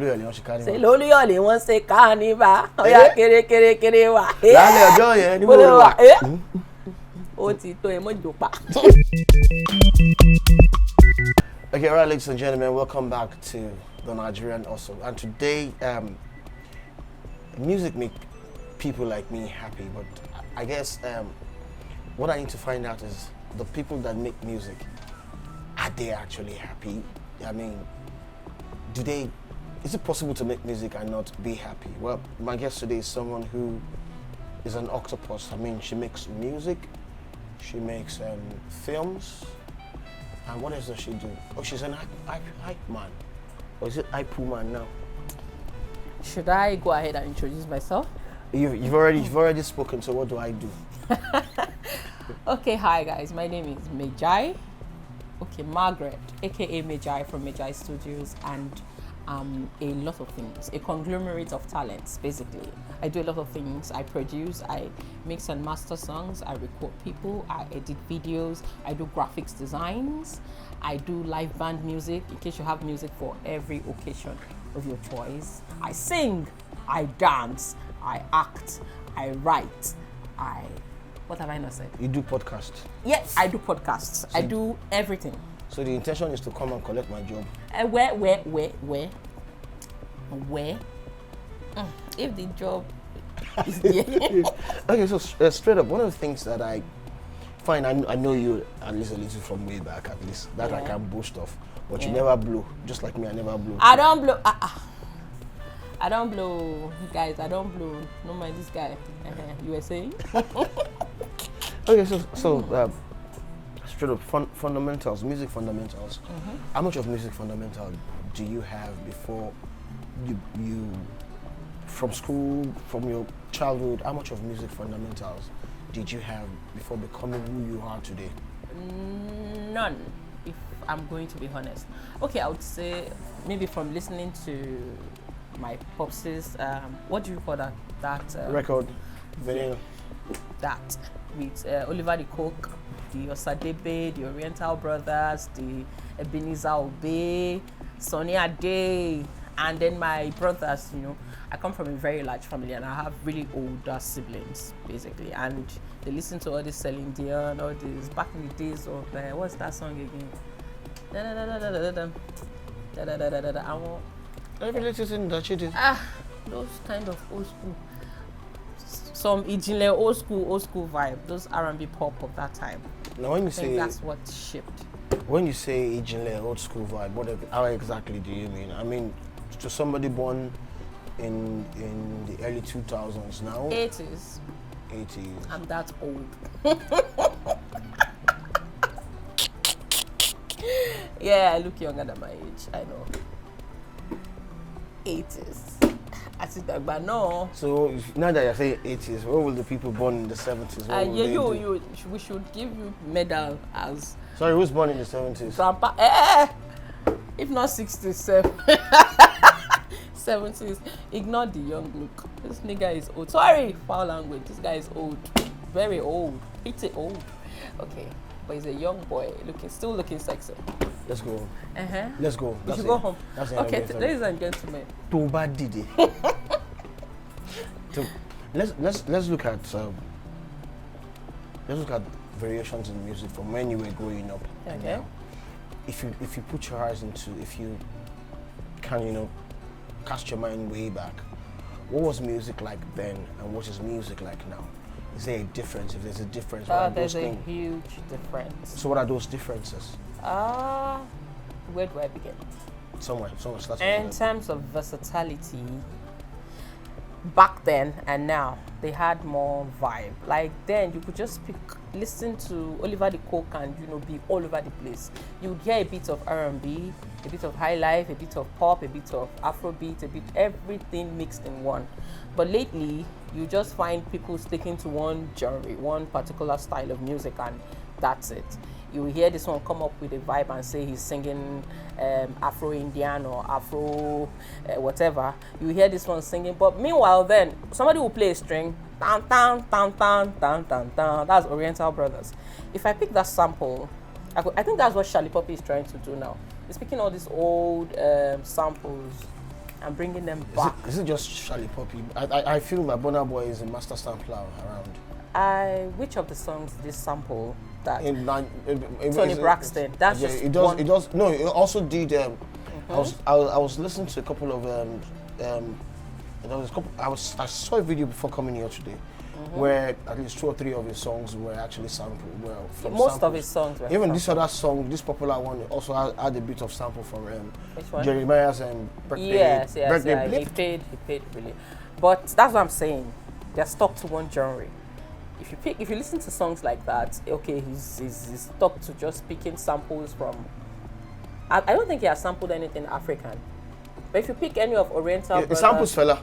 Olúyọ̀lé wọ́n ṣe carnival. Say Olúyọ̀lé wọ́n ṣe carnival. Oya kere wa. Lálẹ́ ọjọ́ yẹn ní mo wà. Ó ti tó ẹ mọ́ jòpá. Okay, all right, ladies and gentlemen, welcome back to the Nigerian Hustle. And today, music make people like me happy, but I guess what I need to find out is the people that make music, are they actually happy? I mean, is it possible to make music and not be happy? Well, my guest today is someone who is an octopus. I mean, she makes music, she makes films, and what else does she do? Oh, she's an hype man. Or is it hype man now? Should I go ahead and introduce myself? You've already spoken, so what do I do? Okay, hi guys, my name is Mayjai. Okay, Margaret, aka Mayjai from Mayjai Studios, and a lot of things, a conglomerate of talents basically. I do a lot of things. I produce, I mix and master songs, I record people, I edit videos, I do graphics designs, I do live band music in case you have music for every occasion of your choice. I sing, I dance, I act, I write, what have I not said? You do podcasts? Yes, I do podcasts. So I do everything. So the intention is to come and collect my job? Where? If the job is there. Okay, so straight up, one of the things that I find, I know you at least a little from way back, at least, that I can boast of, but you never blow, just like me, I never blow. I don't blow. I don't blow, guys. I don't blow. No mind this guy. You were saying? Okay, so straight up fundamentals, music fundamentals. How much of music fundamental do you have before you from school, from your childhood? How much of music fundamentals did you have before becoming who you are today? None, if I'm going to be honest. Okay, I would say maybe from listening to my popsies, what do you call that? Record, vinyl. That with Oliver the Cook, the Osadebe, the Oriental Brothers, the Ebenezer Obey, Sonny Ade, and then my brothers. You know, I come from a very large family, and I have really older siblings, basically, and they listen to all this Celine Dion, all this back in the days of what's that song again? I want. Every little thing that she did. Those kind of old school. Some Ijinle old school vibe. Those R&B pop of that time. Now, when you say that's what shipped. When you say Ijinle old school vibe, how exactly do you mean? I mean, to somebody born in the early 2000s now. 80s. 80s. I'm that old. Yeah, I look younger than my age. I know. 80s. I see that, but no. So now that you're saying 80s, what will the people born in the 70s? We should give you medal as. Sorry, who's born in the 70s? Grandpa, if not 67, 70s. Ignore the young look. This nigga is old. Sorry, foul language. This guy is old, very old, pretty old. Okay, but he's a young boy, still looking sexy. Let's go. Let's go. We should go home. Okay, ladies and gentlemen. Too bad, Didi. So let's look at variations in music from when you were growing up. Okay. Now. If you put your eyes into, if you can cast your mind way back, what was music like then and what is music like now? Is there a difference? If there's a difference, there's a huge difference. So what are those differences? Where do I begin? Somewhere start. In terms of versatility, back then and now, they had more vibe. Like then, you could just listen to Oliver the Cook and be all over the place. You would hear a bit of R&B, a bit of high life, a bit of pop, a bit of Afrobeat, everything mixed in one. But lately, you just find people sticking to one genre, one particular style of music, and that's it. You hear this one come up with a vibe and say he's singing Afro-Indian or Afro whatever. You hear this one singing, but meanwhile then, somebody will play a string, tan, tan, tan, tan, tan, tan, tan. That's Oriental Brothers. If I pick that sample, I think that's what Charlie Poppy is trying to do now. He's picking all these old samples and bringing them back. Is it just Charlie Poppy? I feel that Burna Boy is a master sampler around. Which of the songs did this sample? That Tony Tony Braxton. That's yeah, just it does. one. It does. No, it also did. I was listening to a couple of there was a couple. I saw a video before coming here today, where at least 2 or 3 of his songs were actually sampled. Well, from Most samples. of his songs were. Even this other song, this popular one, also had a bit of sample from Which one? Jeremiah's birthday. Yes, birthday yeah. blip. He paid really. But that's what I'm saying. They're stuck to one genre. If you listen to songs like that, okay, he's stuck to just picking samples from. I don't think he has sampled anything African. But if you pick any of Oriental, The samples fella.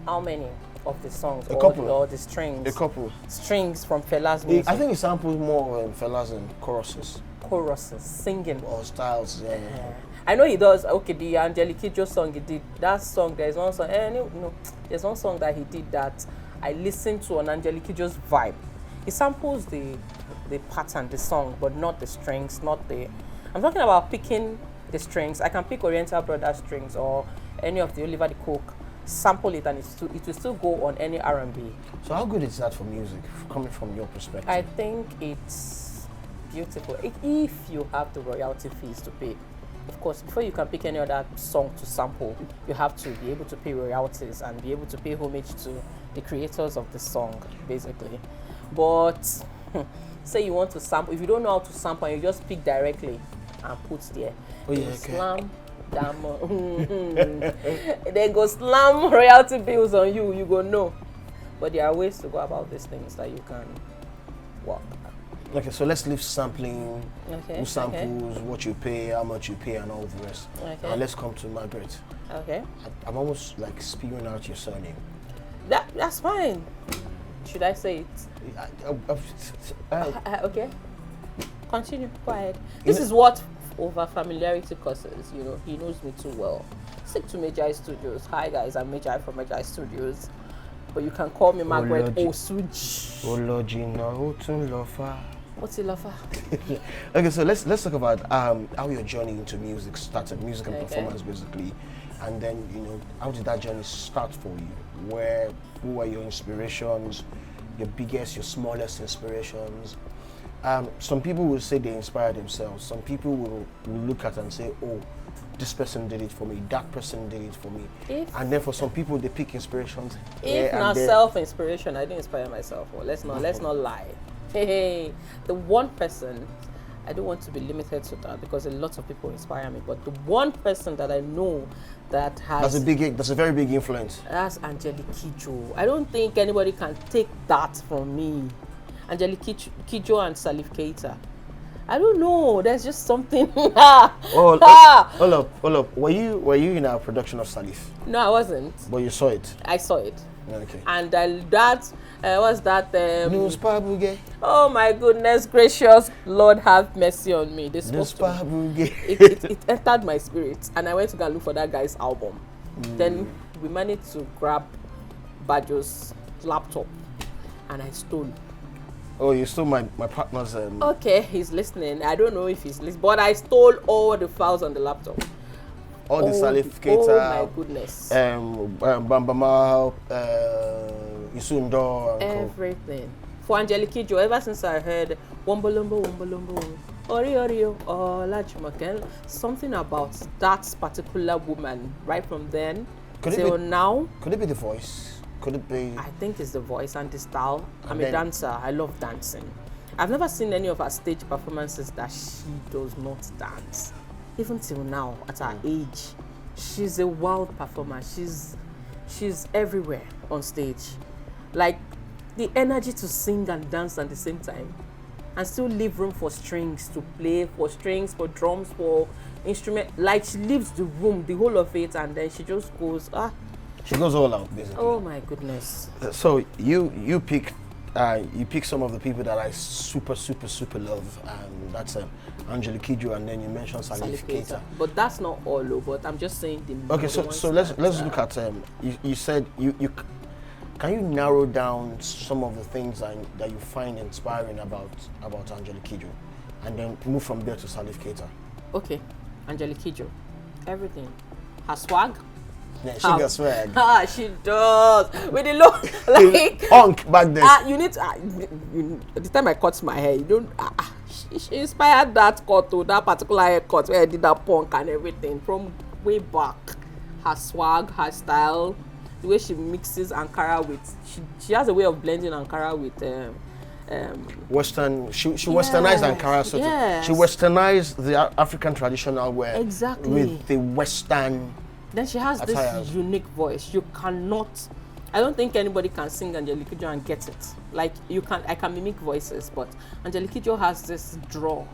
How many of the songs? A couple. Or the strings? A couple. Strings from Fela's music. I think he samples more fellas and choruses Choruses, singing. or styles. Yeah. I know he does. Okay, the Angelique Kidjo song he did. That song, there's one song. No, there's one song that he did that I listened to on Angelique Kidjo's vibe. He samples the pattern, the song, but not the strings, not the. I'm talking about picking the strings. I can pick Oriental Brothers strings or any of the Oliver the Cook, sample it, and it will still go on any R&B. So how good is that for music, coming from your perspective? I think it's beautiful if you have the royalty fees to pay. Of course, before you can pick any other song to sample, you have to be able to pay royalties and be able to pay homage to the creators of the song, basically. But say you want to sample, if you don't know how to sample, and you just pick directly and put there. Oh yeah, okay. Slam, then go slam royalty bills on you. You go no. But there are ways to go about these things that you can work. Okay, so let's leave sampling, Okay. who samples, what you pay, how much you pay, and all the rest. Okay. And let's come to Margaret. Okay. I'm almost like spewing out your surname. That's fine. Should I say it? Okay. Continue. Go ahead. This is what over familiarity causes. You know, he knows me too well. Stick to Mayjai Studios. Hi guys, I'm Mayjai from Mayjai Studios. But you can call me Margaret Osuji. What's it, lover? Okay, so let's talk about how your journey into music started, music and performance basically, and then how did that journey start for you? Who were your inspirations, your biggest, your smallest inspirations? Some people will say they inspire themselves. Some people will look at and say, oh, this person did it for me, that person did it for me. And then for some people they pick inspirations. If not self-inspiration, I didn't inspire myself. Well, let's not lie. Hey, the one person, I don't want to be limited to that because a lot of people inspire me, but the one person that I know that has that's a very big influence. That's Angelique Kidjo. I don't think anybody can take that from me. Angelique Kidjo and Salif Keita. I don't know. There's just something. Hold up. Were you in our production of Salif? No, I wasn't. But you saw it. I saw it. Okay. And that what's that? News Pabuge. Oh my goodness gracious! Lord have mercy on me. This News Pabuge. It entered my spirit, and I went to go and look for that guy's album. Then we managed to grab Bajo's laptop, and I stole. Oh, you stole my partner's. Okay, he's listening. I don't know if he's listening, but I stole all the files on the laptop. All the Salif Keita. Oh my goodness. Bambama, Isundo. Everything. For Angelique Kidjo, ever since I heard Wombolombo, Orio, Olajumoke, something about that particular woman, right from then till now. Could it be the voice? Could it be? I think it's the voice and the style. I'm a dancer. I love dancing. I've never seen any of her stage performances that she does not dance. Even till now, at her age, she's a wild performer. She's everywhere on stage. Like the energy to sing and dance at the same time, and still leave room for strings to play, for strings, for drums, for instrument. Like she leaves the room, the whole of it, and then she just goes She goes all out, basically. Oh my goodness. So you pick some of the people that I super love, and that's Angelique Kidjo, and then you mentioned Salif Keita. But that's not all, but I'm just saying the. Okay, so let's look at you said you can you narrow down some of the things that you find inspiring about Angelique Kidjo, and then move from there to Salif Keita. Okay, Angelique Kidjo, everything, her swag, Yeah, she got swag. She does. With the look, like Punk back then. you need to. The time I cut my hair, you don't. She inspired that cut to that particular haircut where I did that punk and everything from way back. Her swag, her style, the way she mixes Ankara with. She has a way of blending Ankara with. Western, she westernized Ankara, so she westernized the African traditional wear with the Western. Then she has this unique voice. You cannot. I don't think anybody can sing Angelique Kidjo and get it. Like you can, I can mimic voices, but Angelique Kidjo has this draw.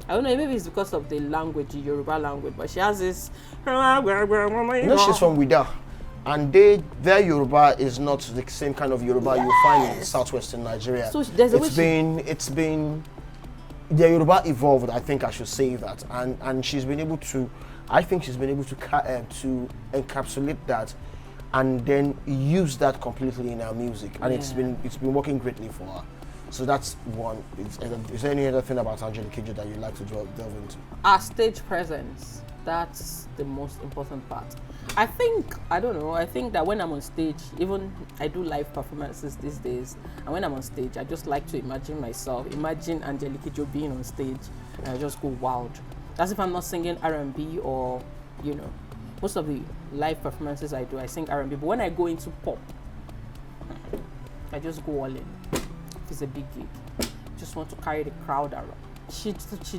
I don't know, maybe it's because of the language, the Yoruba language, but she has this. You know, she's from Wida. And their Yoruba is not the same kind of Yoruba you find in southwestern Nigeria. So there's it's been the Yoruba evolved. I think I should say that, and she's been able to. I think she's been able to encapsulate that, and then use that completely in her music, and it's been working greatly for her. So that's one. Is there any other thing about Angelique Kidjo that you'd like to delve into? Our stage presence. That's the most important part. I think that when I'm on stage, even I do live performances these days, and when I'm on stage, I just like to imagine Angelique Kidjo being on stage, and I just go wild. That's if I'm not singing R&B or, most of the live performances I do, I sing R&B, but when I go into pop, I just go all in. If it's a big gig, just want to carry the crowd around. She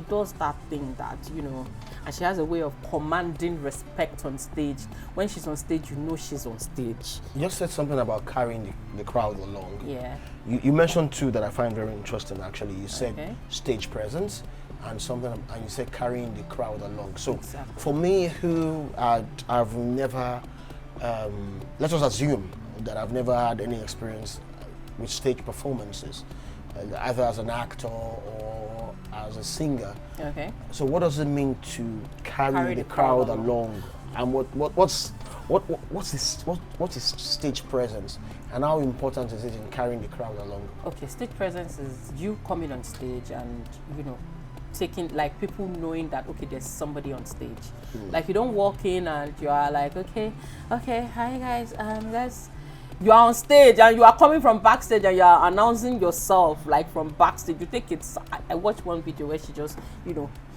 does that thing that, and she has a way of commanding respect on stage. When she's on stage, she's on stage. You just said something about carrying the crowd along. Yeah. You mentioned two that I find very interesting, actually. You said stage presence and you said carrying the crowd along. So for me, who I've never, let us assume that I've never had any experience with stage performances, either as an actor or as a singer. Okay. So what does it mean to carry the crowd along? And what is stage presence, and how important is it in carrying the crowd along? Okay, stage presence is you coming on stage and taking, like, people knowing that there's somebody on stage. Like, you don't walk in and you are like, okay, hi guys, you are on stage and you are coming from backstage and you are announcing yourself like from backstage. You take it. I watched one video where she just,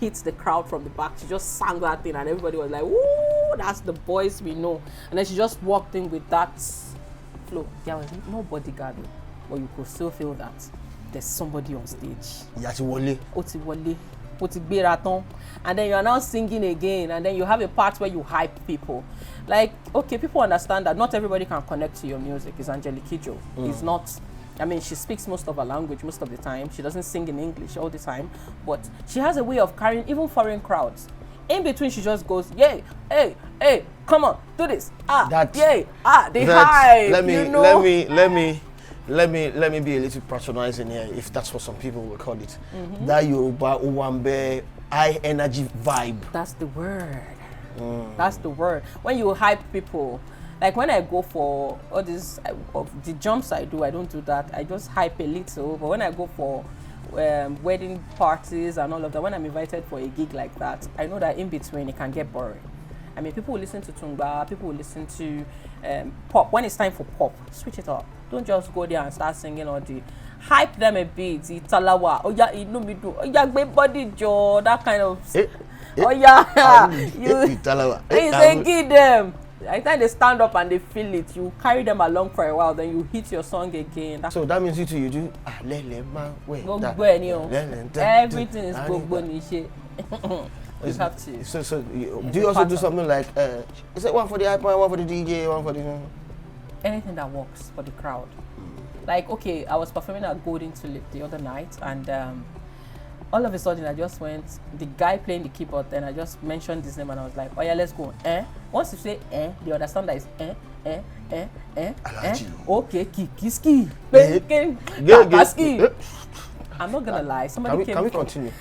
hits the crowd from the back. She just sang that thing and everybody was like, "Woo, that's the voice we know." And then she just walked in with that flow. There was no bodyguard, but you could still feel that there's somebody on stage. And then you are now singing again, and then you have a part where you hype people. Like, people understand that not everybody can connect to your music. It's Angelique Kidjo. It's not, she speaks most of her language most of the time. She doesn't sing in English all the time, but she has a way of carrying even foreign crowds. In between, she just goes, yay, hey, come on, do this. Yay, they hype. Let me be a little patronizing here, if that's what some people will call it. That Yoruba Uwambe high energy vibe. That's the word. That's the word. When you hype people, like when I go for all this, the jumps I do, I don't do that. I just hype a little. But when I go for wedding parties and all of that, when I'm invited for a gig like that, I know that in between it can get boring. People will listen to Tungba, people will listen to pop. When it's time for pop, switch it up. Don't just go there and start singing all the hype them a bit. Italawa, body jaw, that kind of. You say give them. By the time they stand up and they feel it, you carry them along for a while, then you hit your song again. So that means you do everything is go. You have to. So do you also do something like is it one for the iPod, one for the DJ, one for the anything that works for the crowd? Like, I was performing at Golden Tulip the other night, and all of a sudden I just went, the guy playing the keyboard, then I just mentioned his name and I was like, oh yeah, let's go. Once you say they understand that it's okay, kiski, I'm not gonna lie. Somebody came. Can we continue?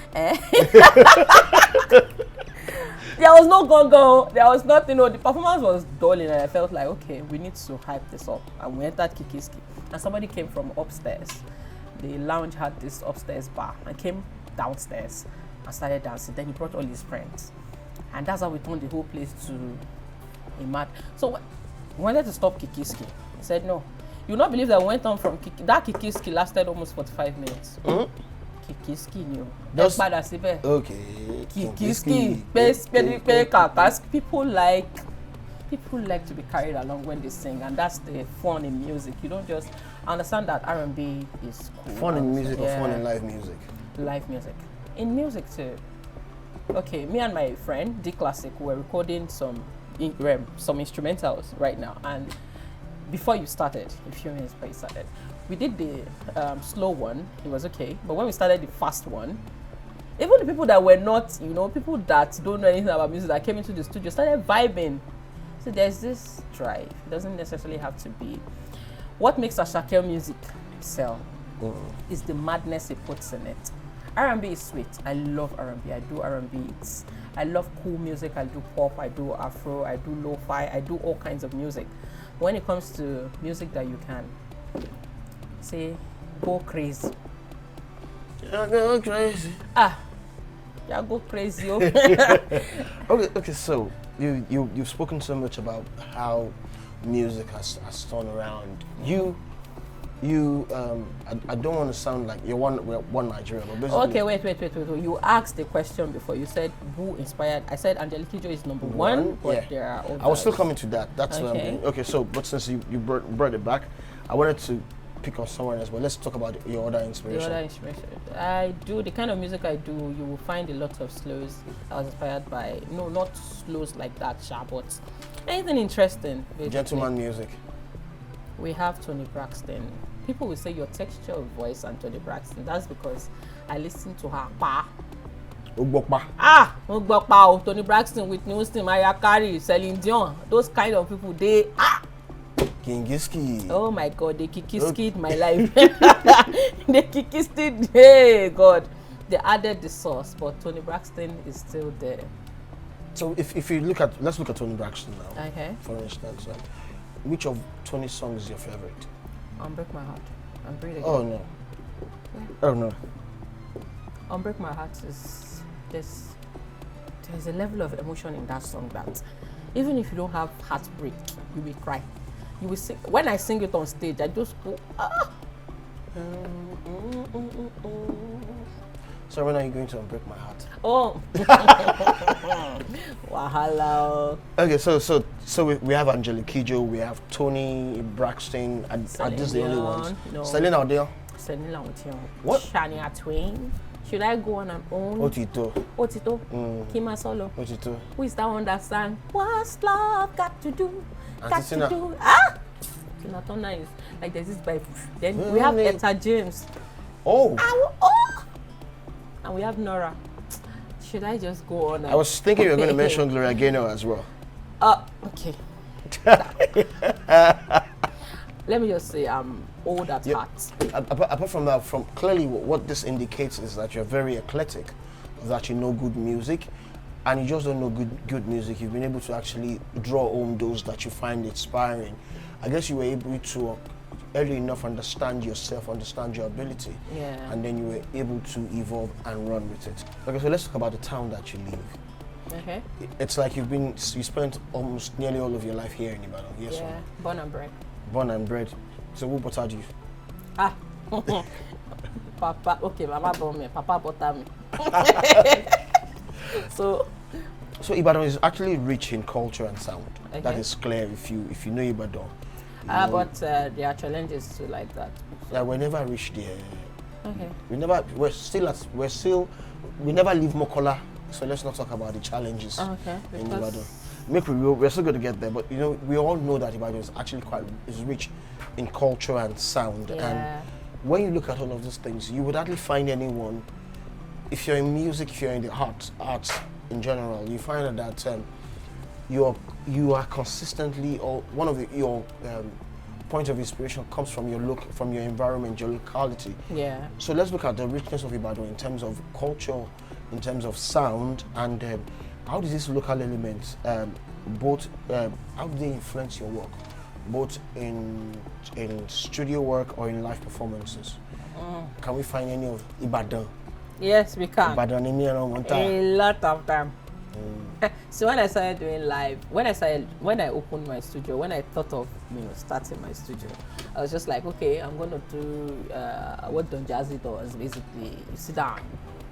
There was no go-go. There was nothing. The performance was dull, and I felt like, okay, we need to hype this up. And we entered Kikiski, and somebody came from upstairs. The lounge had this upstairs bar, and came downstairs and started dancing. Then he brought all his friends, and that's how we turned the whole place to So we wanted to stop Kikiski. He said no. You will not believe that we went on from that Kikiski lasted almost 45 minutes. Kikiski new. Okay. Kikiski. People like to be carried along when they sing, and that's the fun in music. You don't just understand that R&B is cool. Fun in music or fun in live music? Live music. In music too. Okay, me and my friend D Classic were recording some instrumentals right now, and before you started, a few minutes before you started, we did the slow one. It was okay, but when we started the fast one, even the people that were not, people that don't know anything about music that came into the studio started vibing. So there's this drive. It doesn't necessarily have to be. What makes Asake music sell is the madness it puts in it. R&B is sweet. I love R&B. I do R&B. I love cool music. I do pop. I do Afro. I do lo-fi. I do all kinds of music. When it comes to music that you can say, go crazy. Go crazy. Yeah, go crazy. Okay. So you've spoken so much about how music has turned around. I don't want to sound like you're one Nigerian, but basically. Okay, wait. You asked the question before. You said who inspired. I said Angelique Kidjo is number one, but there are others. I was still coming to that. That's okay. what I'm doing. Okay, so but since you brought it back, I wanted to pick on someone else, but let's talk about your other inspiration. I do the kind of music I do. You will find a lot of slows. I was inspired by not slows like that, but anything interesting. Basically. Gentleman music. We have Toni Braxton. People will say your texture of voice and Toni Braxton. That's because I listen to her. Ugbokpa. Toni Braxton, Whitney Houston, Mariah Carey, Celine Dion. Those kind of people, they Kingiski. Oh my God, they kikiskied my life. They kikiskied. Hey God, they added the sauce, but Toni Braxton is still there. So if you let's look at Toni Braxton now. Okay. For instance, which of Toni's songs is your favorite? Unbreak My Heart. I'm breathing. Oh no. Yeah. Oh no. Unbreak My Heart is there's a level of emotion in that song that even if you don't have heartbreak, you will cry. You will sing. When I sing it on stage, I just go So when are you going to Unbreak My Heart? Oh. Wahala. Okay, so we have Angelique Kidjo, we have Toni Braxton, and these the only ones. No. Celine Dion. What? Shania Twain. Should I go on and own? Otito. Kima Solo. Otito. Who is that one that sang? What's love got to do? Tina Turner is like there's this vibe. Then we have Etta James. Oh. And we have Nora. Should I just go on? I was thinking you were going to mention Gloria Gaynor as well. Okay. Let me just say I'm old at heart. Apart from that, clearly what this indicates is that you're very eclectic, that you know good music, and you just don't know good music. You've been able to actually draw home those that you find inspiring. I guess you were able to early enough understand yourself, understand your ability, and then you were able to evolve and run with it. Okay, so let's talk about the town that you live. Okay. It's like you spent almost nearly all of your life here in Ibadan. Yes. Yeah. Born and bred. Born and bred. So who buttered you? Papa. Okay, Mama born me. Papa buttered me. So Ibadan is actually rich in culture and sound. Okay. That is clear if you know Ibadan. But there are challenges too like that. Like we never reached there. Okay. We never leave Mokola. So let's not talk about the challenges in Ibadan. We're still going to get there, but we all know that Ibadan is actually is rich in culture and sound. Yeah. And when you look at all of those things, you would hardly find anyone. If you're in music, if you're in the arts in general, you find that you are consistently, or one of your point of inspiration comes from your from your environment, your locality. Yeah. So let's look at the richness of Ibadan in terms of culture, in terms of sound, and how does these local elements how do they influence your work, both in studio work or in live performances? Can we find any of Ibadan? Yes, we can. Ibadan a lot of them. So when I started doing live, when I opened my studio, when I thought of starting my studio, I was just like, okay, I'm gonna do what Don Jazzy does. Basically, you sit down,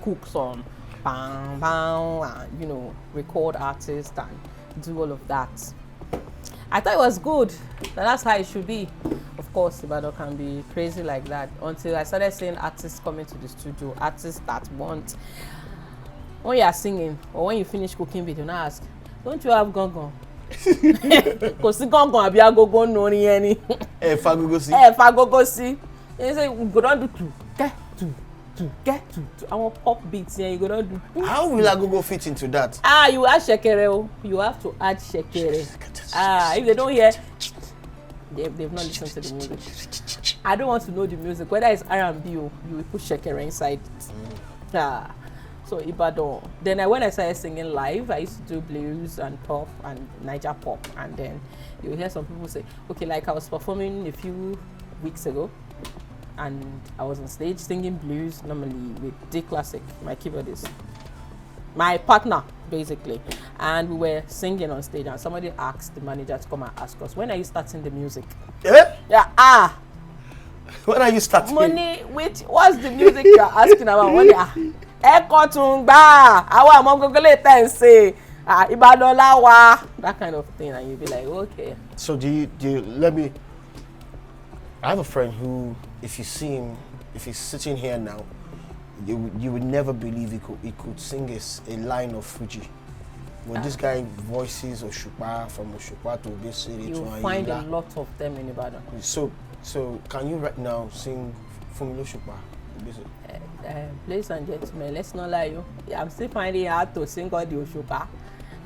cook some, bang bang, and record artists and do all of that. I thought it was good. That's how it should be. Of course, Ibadan can be crazy like that until I started seeing artists coming to the studio, artists that want. When you are singing or when you finish cooking video, now ask, don't you have gangan? Because the gangan abi agogo no ni any. Fagogo si. Fagogo si. You say we go down do get to. I want pop beats here. You go down do. How will agogo fit into that? You add shekere. You have to add shekere. If they don't hear, they've not listened to the music. I don't want to know the music. Whether it's R&B, you will put shekere inside it. So Ibadan. Then when I started singing live, I used to do blues and pop and Niger pop. And then you hear some people say, okay, like I was performing a few weeks ago, and I was on stage singing blues normally with D Classic, my keyboardist, my partner basically, and we were singing on stage. And somebody asked the manager to come and ask us, when are you starting the music? Yeah. When are you starting? Money, what's the music you're asking about? Money, that kind of thing, and you'll be like, okay. So do you let me? I have a friend who, if you see him, if he's sitting here now, you would never believe he could sing a line of Fuji. When this guy voices Oshupa from Oshupa to Obesere to you find a lot of them in Ibadan. So can you right now sing from Oshupa? Ladies and gentlemen, let's not lie you. I'm still finding it hard to sing all the Oshupa.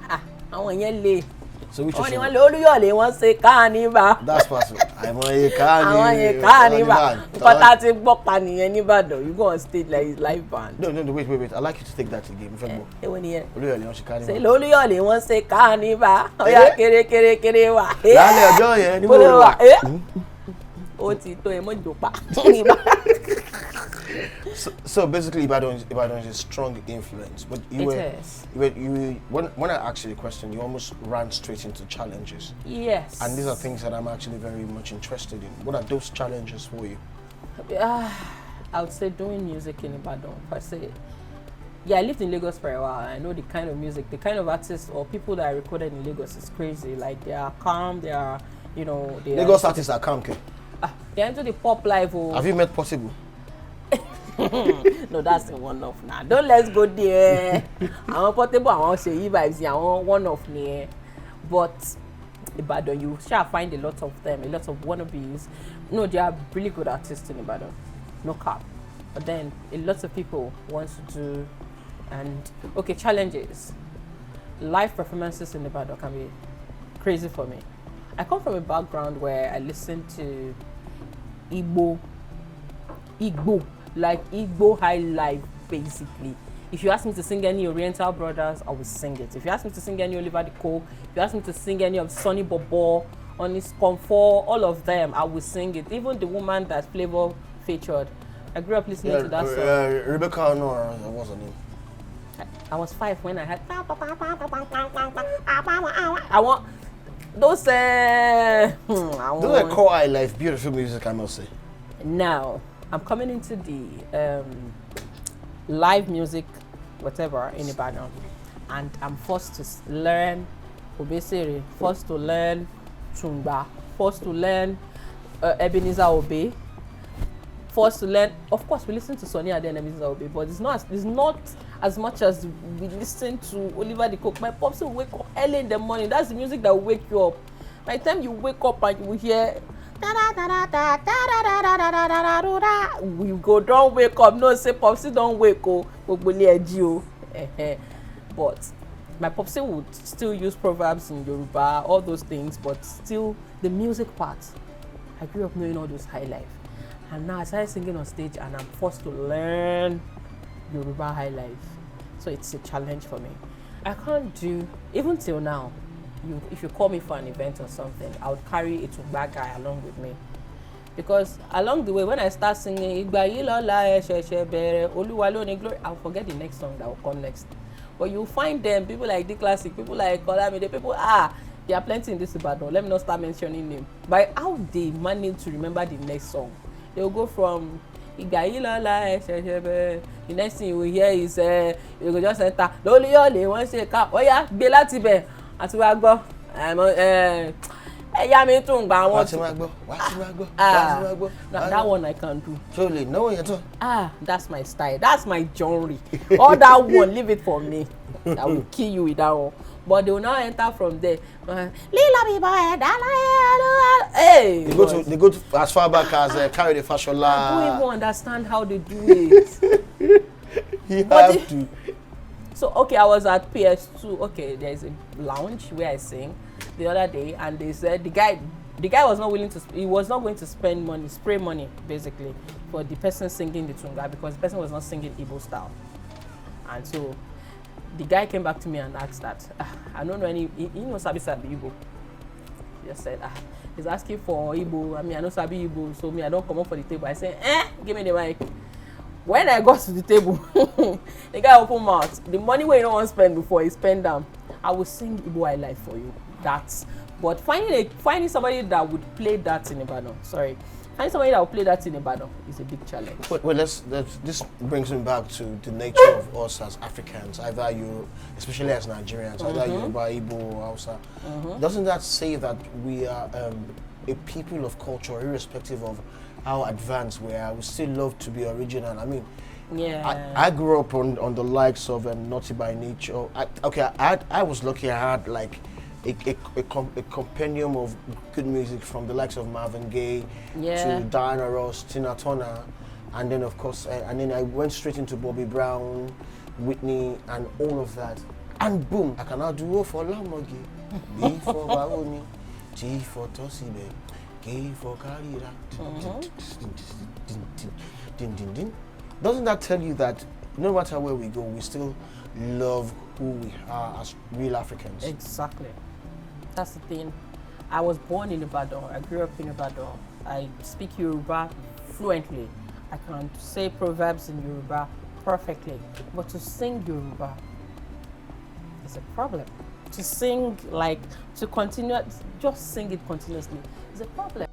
I want you. So which one? Oluyole wọ́n say carnival. That's possible. I want a carnival. I want a carnival. But that's a book in Ibadan. You go on stage like it's live band. No, wait. I'd like you to take that again. Oluyole wọ́n ṣe carnival. Say Oluyole wọ́n say carnival. Oya kere wa. Lálẹ́ ọjọ́ yẹn ni mo rò wá. Ó ti tó ẹ mọ́ jòpá. So basically, Ibadan is a strong influence. But when I asked you the question, you almost ran straight into challenges. Yes. And these are things that I'm actually very much interested in. What are those challenges for you? I would say doing music in Ibadan per se. Yeah, I lived in Lagos for a while. I know the kind of music, the kind of artists or people that are recorded in Lagos is crazy. Like they are calm, they are, Lagos artists are calm. They're into the pop life. Have you met Possible? No, that's the one off now. Don't let's go there. I want Portable, I want Sheyi vibes, I want one off near. But Ibadan, you shall find a lot of them, a lot of wannabes. No, they are really good artists in Ibadan. No cap. But then a lot of people want to do challenges. Live performances in Ibadan can be crazy for me. I come from a background where I listen to Igbo, like Igbo high life, basically. If you ask me to sing any Oriental Brothers, I will sing it. If you ask me to sing any Oliver the Coke, if you ask me to sing any of Sonny Bobo, Onis Comfort, all of them, I will sing it. Even the woman that Flavor featured. I grew up listening to that song. Rebecca, no, what's her name? I was 5 when I had. I want those. Those are core high life, beautiful music, I must say. Now, I'm coming into the live music, whatever, in Ibadan, and I'm forced to learn Obesere, forced to learn Chungba, forced to learn Ebenezer Obey, forced to learn. Of course, we listen to Sonny Ade and Ebenezer Obey, but it's not as much as we listen to Oliver the Coke. My pops will wake up early in the morning. That's the music that will wake you up. By the time you wake up and you will hear. We go, don't wake up. No, say Popsy don't wake up. But my Popsy would still use proverbs in Yoruba, all those things, but still the music part. I grew up knowing all those high life. And now I started singing on stage and I'm forced to learn Yoruba high life. So it's a challenge for me. I can't do, even till now, if you call me for an event or something, I would carry a Tugba guy along with me. Because along the way, when I start singing, I'll forget the next song that will come next. But you find them, people like the classic, people like Olamide, people there are plenty in this Ibadan. Let me not start mentioning them. By how they manage to remember the next song, they will go from the next thing you will hear is you go just enter lórí ọ̀lẹ̀ wọ́n ṣe ká ọ̀yá gbé láti bẹ̀ àti wá gbọ́ ẹ̀yà mi tún gbà wọ́n tún. wá ti máa gbọ́. That one I can do. So lè náwó yẹn tán. That's my style, that's my genre. All that one, leave it for me. I will kill you with that one. But they will now enter from there. Hey, they go to as far back as Carry the Fashola. I don't even understand how they do it. You have to. So okay, I was at PS2. Okay, there's a lounge where I sing the other day, and they said the guy was not willing to. He was not going to spend money, spray money, basically, for the person singing the tunga because the person was not singing Igbo style, and so. The guy came back to me and asked that, I don't know any, he knows Sabi Igbo. He just said, he's asking for Igbo. I mean, I know Sabi Igbo, so me, I don't come up for the table. I said, give me the mic. When I got to the table, the guy opened mouth. The money where you don't want to spend before, he spend down. I will sing Igbo I Life for you. But finding somebody that would play that in Ibadan, finding somebody that will play that in Ibadan is a big challenge. Well, this brings me back to the nature of us as Africans, either you, especially as Nigerians, either Yoruba, Igbo, or Hausa. Doesn't that say that we are a people of culture, irrespective of how advanced we are? We still love to be original. I mean, I grew up on the likes of Naughty by Nature. I was lucky. I had like a compendium of good music from the likes of Marvin Gaye to Diana Ross, Tina Turner, and then of course, and then I went straight into Bobby Brown, Whitney, and all of that. And boom, I can now do O for Lamogi, B for Baoni, T for Tosibe, K for Karira. Doesn't that tell you that no matter where we go, we still love who we are as real Africans? Exactly. That's the thing. I was born in Ibadan. I grew up in Ibadan. I speak Yoruba fluently. I can say proverbs in Yoruba perfectly. But to sing Yoruba is a problem. To sing to continue, just sing it continuously is a problem.